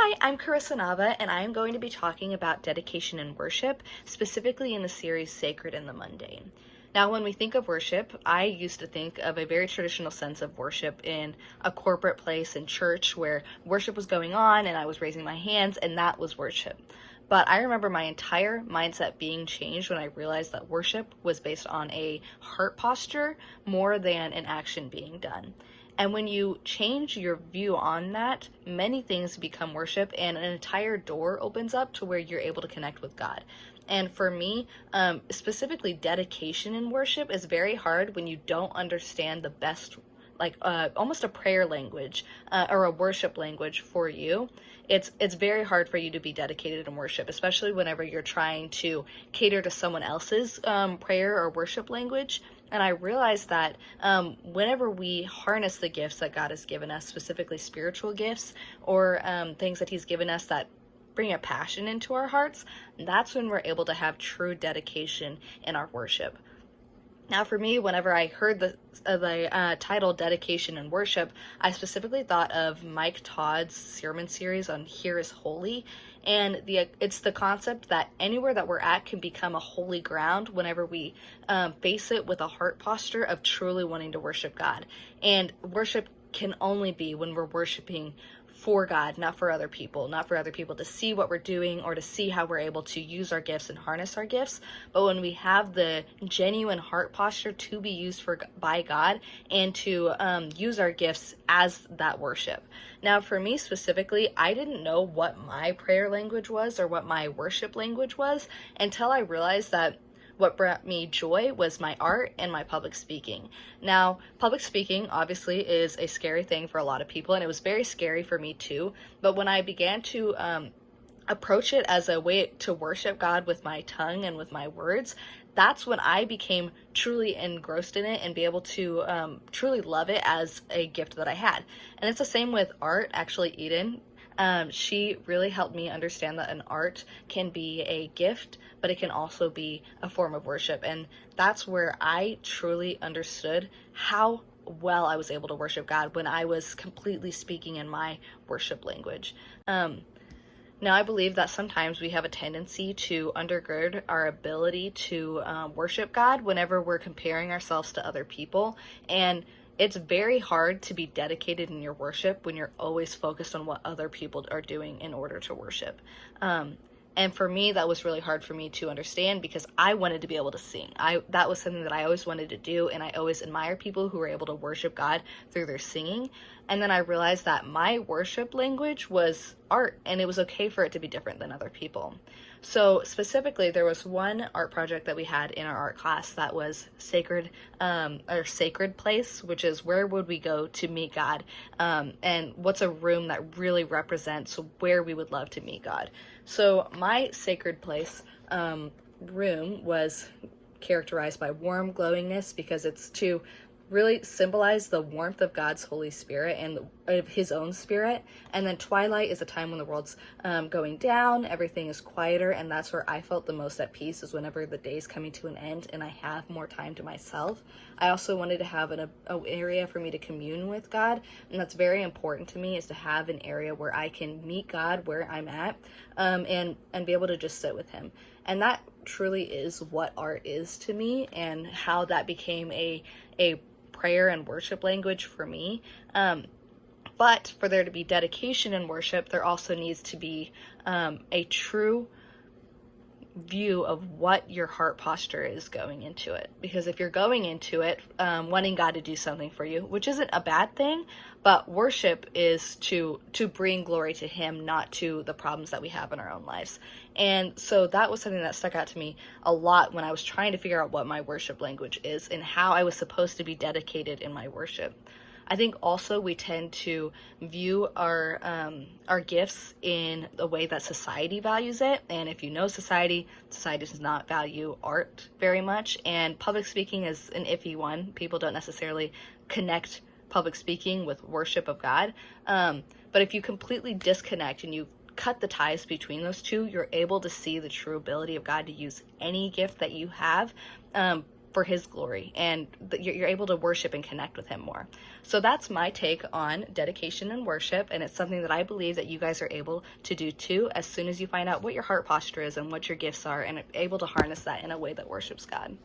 Hi, I'm Karissa and I am going to be talking about dedication and worship, specifically in the series Sacred and the Mundane. Now, when we think of worship, I used to think of a very traditional sense of worship in a corporate place in church where worship was going on and I was raising my hands, and that was worship. But I remember my entire mindset being changed when I realized that worship was based on a heart posture more than an action being done. And when you change your view on that, many things become worship and an entire door opens up to where you're able to connect with God. And for me, specifically dedication in worship is very hard when you don't understand the best, almost a prayer language or a worship language for you. It's very hard for you to be dedicated in worship, especially whenever you're trying to cater to someone else's prayer or worship language. And I realized that whenever we harness the gifts that God has given us, specifically spiritual gifts or things that He's given us that bring a passion into our hearts, that's when we're able to have true dedication in our worship. Now, for me, whenever I heard the title Dedication and Worship, I specifically thought of Mike Todd's sermon series on Here is Holy. And it's the concept that anywhere that we're at can become a holy ground whenever we face it with a heart posture of truly wanting to worship God. And worship can only be when we're worshiping for God, not for other people to see what we're doing or to see how we're able to use our gifts and harness our gifts, but when we have the genuine heart posture to be used by God and to use our gifts as that worship. Now, for me specifically, I didn't know what my prayer language was or what my worship language was until I realized that what brought me joy was my art and my public speaking. Now, public speaking obviously is a scary thing for a lot of people, and it was very scary for me too. But when I began to approach it as a way to worship God with my tongue and with my words, that's when I became truly engrossed in it and be able to truly love it as a gift that I had. And it's the same with art. Actually, Eden, she really helped me understand that an art can be a gift, but it can also be a form of worship. And that's where I truly understood how well I was able to worship God when I was completely speaking in my worship language. Now, I believe that sometimes we have a tendency to undergird our ability to worship God whenever we're comparing ourselves to other people. And it's very hard to be dedicated in your worship when you're always focused on what other people are doing in order to worship. And for me, that was really hard for me to understand because I wanted to be able to sing. That was something that I always wanted to do, and I always admire people who were able to worship God through their singing. And then I realized that my worship language was art, and it was okay for it to be different than other people. So specifically, there was one art project that we had in our art class that was sacred place, which is where would we go to meet God, and what's a room that really represents where we would love to meet God. So my sacred place room was characterized by warm glowingness because it's to really symbolize the warmth of God's Holy Spirit and of His own Spirit. And then twilight is a time when the world's going down, everything is quieter, and that's where I felt the most at peace, is whenever the day's coming to an end and I have more time to myself. I also wanted to have an area for me to commune with God, and that's very important to me, is to have an area where I can meet God where I'm at, and be able to just sit with Him. And that truly is what art is to me, and how that became a prayer and worship language for me. But for there to be dedication in worship, there also needs to be a true view of what your heart posture is going into it. Because if you're going into it wanting God to do something for you, which isn't a bad thing, but worship is to bring glory to Him, not to the problems that we have in our own lives. And so that was something that stuck out to me a lot when I was trying to figure out what my worship language is and how I was supposed to be dedicated in my worship. I think also we tend to view our gifts in the way that society values it. And if you know society does not value art very much. And public speaking is an iffy one. People don't necessarily connect public speaking with worship of God. But if you completely disconnect and you cut the ties between those two, you're able to see the true ability of God to use any gift that you have for his glory, and you're able to worship and connect with him more. So that's my take on dedication and worship, and it's something that I believe that you guys are able to do too as soon as you find out what your heart posture is and what your gifts are, and able to harness that in a way that worships God.